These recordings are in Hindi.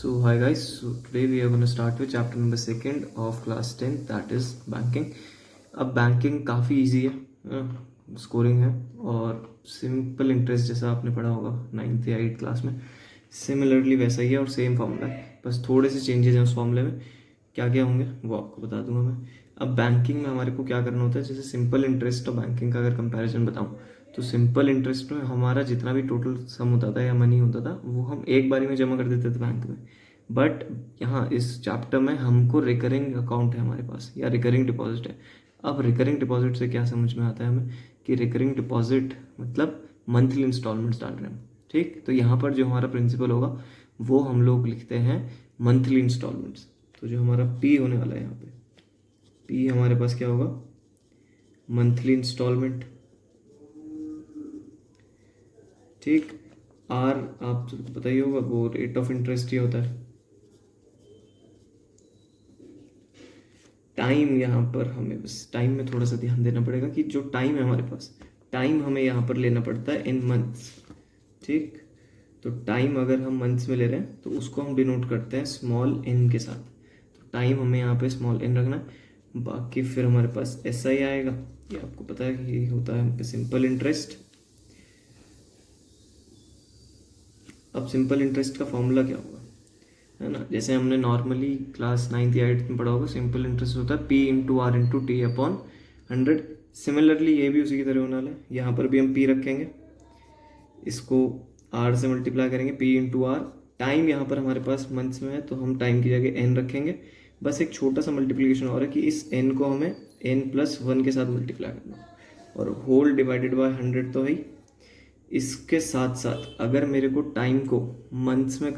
So hi guys, so today we are going to start with chapter number 2 of class 10, that is banking. अब बैंकिंग काफ़ी इजी है, स्कोरिंग है और सिंपल इंटरेस्ट जैसा आपने पढ़ा होगा 9th या 8th क्लास में, सिमिलरली वैसा ही है और सेम फॉर्मूला है, बस थोड़े से चेंजेस हैं उस फॉर्मूले में। क्या क्या होंगे वो आपको बता दूंगा मैं। अब बैंकिंग में हमारे को क्या करना होता है, जैसे सिंपल इंटरेस्ट और बैंकिंग का अगर कंपैरिजन बताऊं तो सिंपल इंटरेस्ट में हमारा जितना भी टोटल सम होता था या मनी होता था वो हम एक बारी में जमा कर देते थे बैंक में। बट यहाँ इस चैप्टर में हमको रिकरिंग अकाउंट है हमारे पास या रिकरिंग डिपॉजिट है। अब रिकरिंग डिपॉजिट से क्या समझ में आता है हमें कि रिकरिंग डिपॉजिट मतलब मंथली इंस्टॉलमेंट्स डाल रहे हैं, ठीक। तो यहाँ पर जो हमारा प्रिंसिपल होगा वो हम लोग लिखते हैं मंथली इंस्टॉलमेंट्स। तो जो हमारा पी होने वाला है यहाँ पे, पी हमारे पास क्या होगा, मंथली इंस्टॉलमेंट, ठीक। आर आप सबको पता ही होगा वो रेट ऑफ इंटरेस्ट ही होता है। टाइम यहाँ पर हमें बस टाइम में थोड़ा सा ध्यान देना पड़ेगा कि जो टाइम है हमारे पास, टाइम हमें यहाँ पर लेना पड़ता है इन मंथ्स, ठीक। तो टाइम अगर हम मंथ्स में ले रहे हैं तो उसको हम डिनोट करते हैं स्मॉल एन के साथ। तो टाइम हमें यहाँ पे स्मॉल एन रखना है। बाकी फिर हमारे पास एस आई आएगा, ये आपको पता है कि ये होता है सिंपल इंटरेस्ट। अब सिंपल इंटरेस्ट का फॉर्मूला क्या होगा, है ना, जैसे हमने नॉर्मली क्लास 9th या 8th में पढ़ा होगा, सिंपल इंटरेस्ट होता है P into R into T upon 100। Similarly ये भी उसी की तरह होने वाला है, यहाँ पर भी हम पी रखेंगे, इसको आर से मल्टीप्लाई करेंगे, पी इंटू आर। टाइम यहाँ पर हमारे पास मंथ्स में है तो हम टाइम की जगह एन रखेंगे। बस एक छोटा सा मल्टीप्लीकेशन और है कि इस एन को हमें n+1 के साथ मल्टीप्लाई करना है और होल डिवाइडेड बाय 100 तो है। इसके साथ साथ अगर मेरे को टाइम को मंथ्स में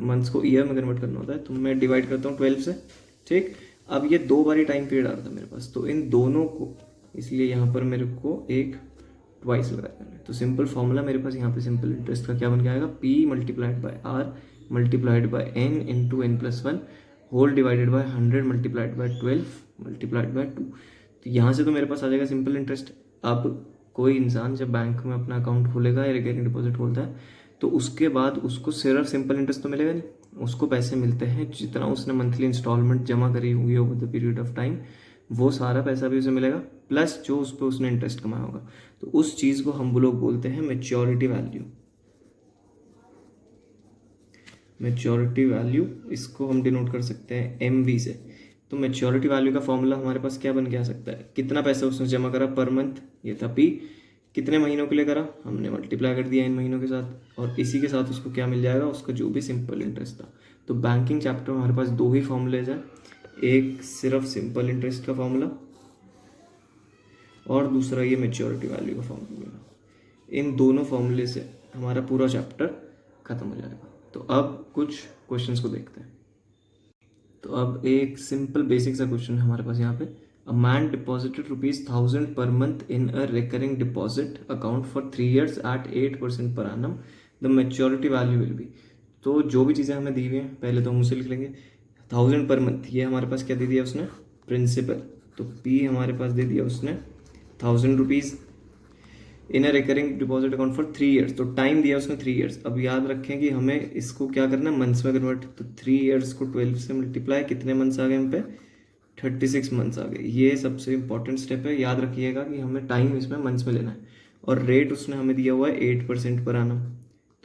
मंथ्स को ईयर में कन्वर्ट करना होता है तो मैं डिवाइड करता हूँ 12 से, ठीक। अब ये दो बारी टाइम पीरियड आ रहा था मेरे पास, तो इन दोनों को, इसलिए यहाँ पर मेरे को एक ट्वाइस लगा देना है। तो सिंपल फॉर्मूला मेरे पास यहाँ पे सिंपल इंटरेस्ट का क्या बन के आएगा, P multiplied by R multiplied by N into n+1 whole divided by 100 multiplied by 12 multiplied by 2। तो यहाँ से तो मेरे पास आ जाएगा सिंपल इंटरेस्ट। अब कोई इंसान जब बैंक में अपना अकाउंट खोलेगा या रिकरिंग डिपॉजिट खोलता है तो उसके बाद उसको सिर्फ सिंपल इंटरेस्ट तो मिलेगा नहीं, उसको पैसे मिलते हैं जितना उसने मंथली इंस्टॉलमेंट जमा करी होगी over the period of time, वो सारा पैसा भी उसे मिलेगा प्लस जो उस पर उसने इंटरेस्ट कमाया होगा। तो उस चीज़ को हम लोग बोलते हैं मैच्योरिटी वैल्यू। मैच्योरिटी वैल्यू इसको हम डिनोट कर सकते हैं MV से। तो मैच्योरिटी वैल्यू का फॉर्मूला हमारे पास क्या बन के आ सकता है, कितना पैसा उसने जमा करा पर मंथ, ये था P, कितने महीनों के लिए करा हमने मल्टीप्लाई कर दिया इन महीनों के साथ, और इसी के साथ उसको क्या मिल जाएगा, उसका जो भी सिंपल इंटरेस्ट था। तो बैंकिंग चैप्टर में हमारे पास दो ही फॉर्मूलेज हैं, एक सिर्फ सिंपल इंटरेस्ट का फॉर्मूला और दूसरा ये मैच्योरिटी वैल्यू का फॉर्मूला। इन दोनों फॉर्मूले से हमारा पूरा चैप्टर खत्म हो जाएगा। तो अब कुछ क्वेश्चंस को देखते हैं। तो अब एक सिंपल बेसिक सा क्वेश्चन है हमारे पास यहाँ पे, a man deposited ₹1000 per month in a recurring deposit account for 3 years at 8% per annum, the maturity value will be. तो जो भी चीज़ें हमें दी हुई हैं पहले तो हम उसे लिख लेंगे। 1000 पर मंथ, ये हमारे पास क्या दे दिया उसने, प्रिंसिपल। तो पी हमारे पास दे दिया उसने ₹1000 in a recurring deposit account for 3 years। तो टाइम दिया उसने 3 years। अब याद रखें कि हमें इसको क्या करना है, मंथ्स में कन्वर्ट। तो 3 years को 12 से मल्टीप्लाई, कितने मंथ्स आ गए हम पे, 36 मंथ्स आ गए। ये सबसे इंपॉर्टेंट स्टेप है, याद रखिएगा कि हमें टाइम इसमें मंथ्स में लेना है। और रेट उसने हमें दिया हुआ है 8% पर annum,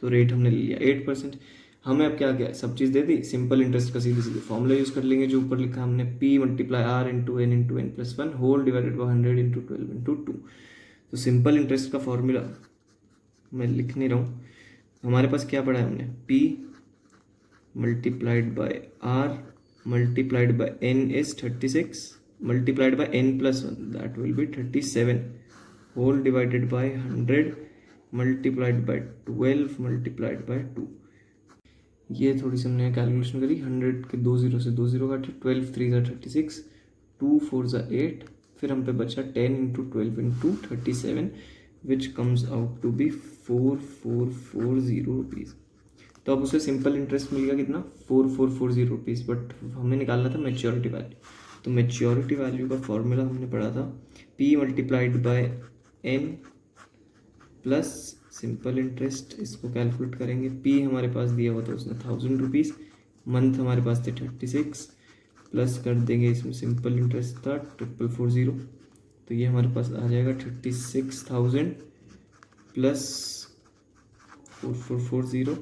तो रेट हमने ले लिया 8%। हमें अब क्या है, सब चीज़ दे दी, सिंपल इंटरेस्ट का सीधे सीधे फॉर्मूला यूज़ कर लेंगे जो ऊपर लिखा हमने, P multiply R into N into n+1 whole divided by 100 into 12 into 2। तो सिंपल इंटरेस्ट का फॉर्मूला मैं लिख नहीं रहा हूँ, हमारे पास क्या पढ़ा है हमने, P multiplied by R multiplied by N is 36 multiplied by n+1 that will be 37 whole divided by 100 multiplied by 12 multiplied by 2। ये थोड़ी सी हमने कैलकुलेशन करी, 100 के 2 0 से 2 0 काटे, 12 3 36, 2 4 8, फिर हम पे बचा 10 into 12 into 37 which comes out to be 4440 rupees. तो अब उसे सिंपल इंटरेस्ट मिल गया कितना, 4440 रुपीज़, बट हमें निकालना था मैच्योरिटी वैल्यू। तो मैच्योरिटी वैल्यू का फॉर्मूला हमने पढ़ा था P multiplied by N plus simple interest इसको कैलकुलेट करेंगे। पी हमारे पास दिया हुआ था उसने 1000 रुपीज़, मंथ हमारे पास थे 36, प्लस कर देंगे इसमें सिंपल इंटरेस्ट था 4440, तो ये हमारे पास आ जाएगा 36,000 प्लस 4440,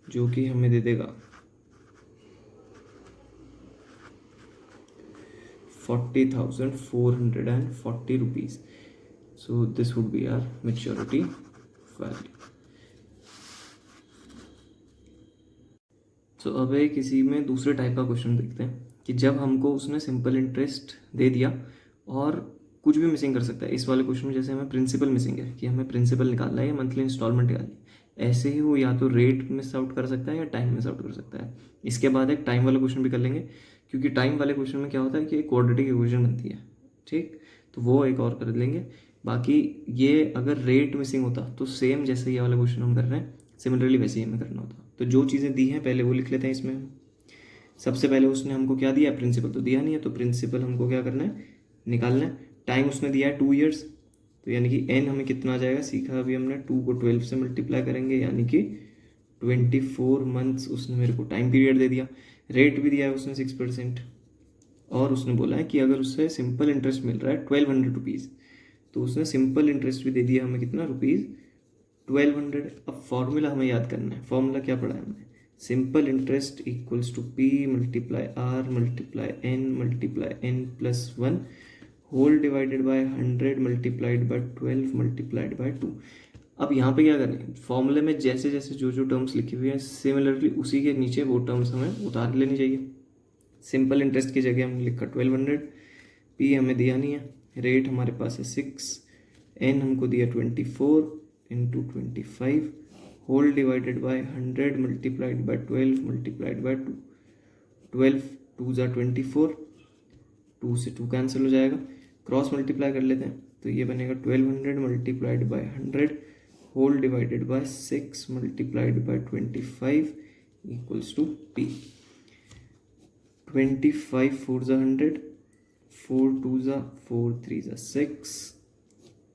जो कि हमें दे देगा 40,440 rupees. So this would be our maturity value. So अब एक किसी में दूसरे टाइप का क्वेश्चन देखते हैं कि जब हमको उसने सिंपल इंटरेस्ट दे दिया और कुछ भी मिसिंग कर सकता है। इस वाले क्वेश्चन में जैसे हमें प्रिंसिपल मिसिंग है कि हमें प्रिंसिपल निकालना है या मंथली इंस्टॉलमेंट निकालनी है, ऐसे ही वो या तो रेट मिस आउट कर सकता है या टाइम मिस आउट कर सकता है। इसके बाद एक टाइम वाला क्वेश्चन भी कर लेंगे, क्योंकि टाइम वाले क्वेश्चन में क्या होता है कि एक क्वाड्रेटिक इक्वेशन बनती है, ठीक, तो वो एक और कर लेंगे। बाकी ये अगर रेट मिसिंग होता तो सेम जैसे ये वाला क्वेश्चन हम कर रहे हैं सिमिलरली वैसे ही हमें करना होता। तो जो चीज़ें दी हैं पहले वो लिख लेते हैं इसमें। सबसे पहले उसने हमको क्या दिया, प्रिंसिपल तो दिया नहीं है, तो प्रिंसिपल हमको क्या करना है, निकालना है। टाइम उसने दिया है 2 ईयर्स, तो यानी कि एन हमें कितना आ जाएगा, सीखा अभी हमने, 2 को 12 से मल्टीप्लाई करेंगे, यानी कि 24 मंथ्स उसने मेरे को टाइम पीरियड दे दिया। रेट भी दिया है उसने 6%, और उसने बोला है कि अगर उससे सिंपल इंटरेस्ट मिल रहा है 1200 रुपीज़, तो उसने सिंपल इंटरेस्ट भी दे दिया हमें कितना, रुपीज़ 1200। अब फॉर्मूला हमें याद करना है। फॉर्मूला क्या पढ़ा है हमने, simple interest equals to P multiply R multiply N plus 1 whole divided by 100 multiplied by 12 multiplied by 2। अब यहाँ पे क्या करें, फॉर्मूले में जैसे जैसे जो जो टर्म्स लिखी हुई है सिमिलरली उसी के नीचे वो टर्म्स हमें उतार लेनी चाहिए। सिंपल इंटरेस्ट की जगह हमने लिखा 1200, पी हमें दिया नहीं है, रेट हमारे पास है 6, एन हमको दिया 24 into 25 whole divided by 100 multiplied by 12 multiplied by 2। 12 2 ज़ा 24, 2 से 2 कैंसिल हो जाएगा, क्रॉस मल्टीप्लाई कर लेते हैं, तो ये बनेगा 1200 multiplied by 100 whole divided by 6 multiplied by 25 equals to P. 25 4 ज़ा 100, 4 2 ज़ा 4 3 ज़ा 6,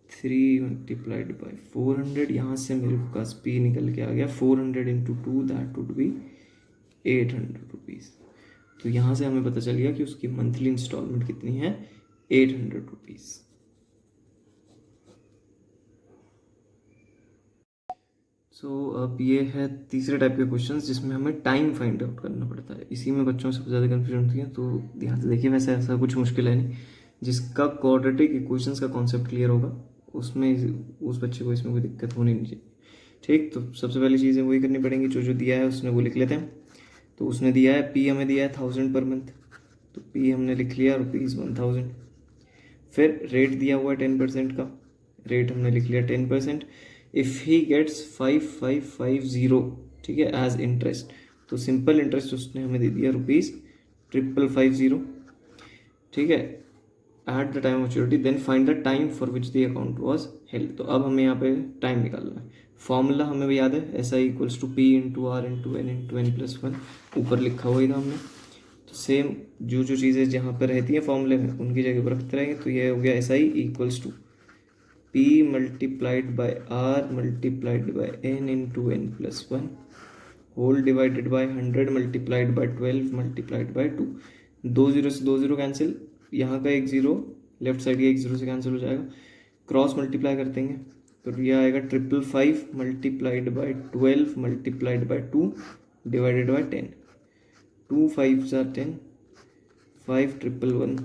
3 मल्टीप्लाइड बाय 400, यहाँ से मेरे पास पी निकल के आ गया 400 into 2, that would be 800 rupees. तो यहाँ से हमें पता चल गया कि उसकी मंथली इंस्टॉलमेंट कितनी है, 800 रुपीज़। सो अब ये है तीसरे टाइप के क्वेश्चंस जिसमें हमें टाइम फाइंड आउट करना पड़ता है। इसी में बच्चों सबसे ज़्यादा कन्फ्यूजन होती है, तो ध्यान से देखिए। वैसे ऐसा कुछ मुश्किल है नहीं, जिसका क्वाड्रेटिक इक्वेशंस का कॉन्सेप्ट क्लियर होगा उसमें उस बच्चे को इसमें कोई दिक्कत होनी नहीं चाहिए, ठीक। तो सबसे पहली चीज़ें वही करनी पड़ेंगी, जो जो दिया है उसने वो लिख लेते हैं। तो उसने दिया है पी हमें दिया है 1000 पर मंथ, तो पी हमने लिख लिया ₹1000। फिर रेट दिया हुआ है 10% का, रेट हमने लिख लिया 10%। इफ़ ही गेट्स 5550, ठीक है, एज इंटरेस्ट, तो सिंपल इंटरेस्ट उसने हमें दे दिया ₹5550, ठीक है, at the time of maturity. Then find the time for which the account was held. तो अब हमें यहाँ पे टाइम निकालना है। फॉर्मूला हमें भी याद है, S I equals to P into R into N plus 1, ऊपर लिखा हुआ ही था हमने। तो सेम जो जो चीज़ें जहाँ पर रहती हैं फॉर्मूले में उनकी जगह पर रखते रहेंगे। तो ये हो गया S I equals to P multiplied by R multiplied by N into N plus 1 whole divided by 100 multiplied by 12 multiplied by 2। 2 0 से 2 0 कैंसिल, यहाँ का एक 0 लेफ्ट साइड का एक 0 से कैंसिल हो जाएगा, क्रॉस मल्टीप्लाई कर देंगे, तो ये आएगा 555 multiplied by 12 multiplied by 2 divided by 10। 2 5 ज़ा 10, 5 111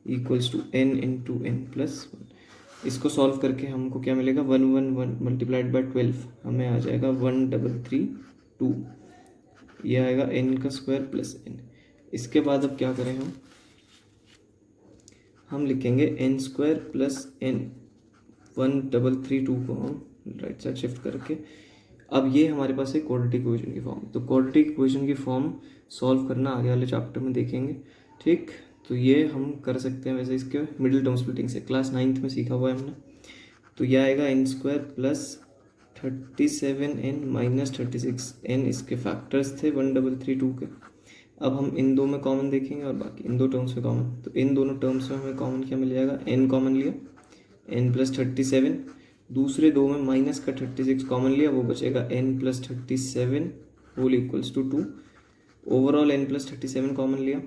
equals to N into N plus 1। इसको सॉल्व करके हमको क्या मिलेगा, 111 मल्टीप्लाइड बाय 12 हमें आ जाएगा 1332, ये आएगा एन का स्क्वायर प्लस एन। इसके बाद अब क्या करें, हम लिखेंगे एन स्क्वायर प्लस एन, 1332 को हम राइट साइड शिफ्ट करके, अब ये हमारे पास है क्वाड्रेटिक इक्वेशन की फॉर्म। तो क्वाड्रेटिक इक्वेशन की फॉर्म सॉल्व करना आगे वाले चैप्टर में देखेंगे, ठीक। तो ये हम कर सकते हैं वैसे इसके मिडिल टर्म स्प्लिटिंग से, क्लास 9th में सीखा हुआ है हमने। तो यह आएगा N square plus 37n minus 36n, इसके फैक्टर्स थे 1332 के। अब हम इन दो में कॉमन देखेंगे और बाकी इन दो टर्म्स में कॉमन। तो इन दोनों टर्म्स में हमें कॉमन क्या मिल जाएगा, n कॉमन लिया, n प्लस 37 दूसरे दो में माइनस का 36 कॉमन लिया, वो बचेगा n+37 whole equals to 2। Overall n+37 common लिया,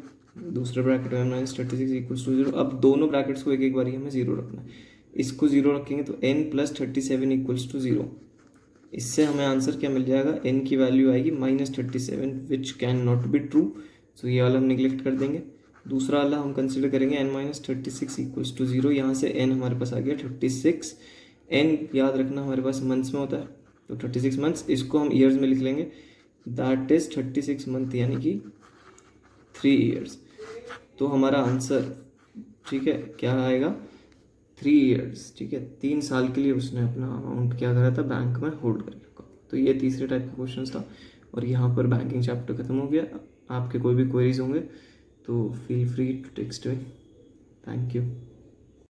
दूसरे ब्रैकेट में -36 इक्वल्स टू 0। अब दोनों ब्रैकेट्स को एक एक बारी हमें 0 रखना है। इसको 0 रखेंगे तो n+37 इक्वल्स टू 0। इससे हमें आंसर क्या मिल जाएगा, n की वैल्यू आएगी -37 which can not be true. So ये वाला हम निगलेक्ट कर देंगे। दूसरा वाला हम कंसिडर करेंगे n-36 इक्वल्स टू 0। यहाँ से n हमारे पास आ गया 36। n याद रखना हमारे पास मंथ्स में होता है, तो 36 मंथ्स, इसको हम ईयर्स में लिख लेंगे। दैट इज 36 मंथ यानी कि 3 ईयर्स। तो हमारा आंसर, ठीक है, क्या आएगा, 3 ईयर्स। ठीक है, 3 साल के लिए उसने अपना अमाउंट क्या करा था, बैंक में होल्ड कर रखा। तो ये तीसरे टाइप का क्वेश्चन था और यहाँ पर बैंकिंग चैप्टर खत्म हो गया। आपके कोई भी क्वेरीज होंगे तो feel free to text me. Thank you.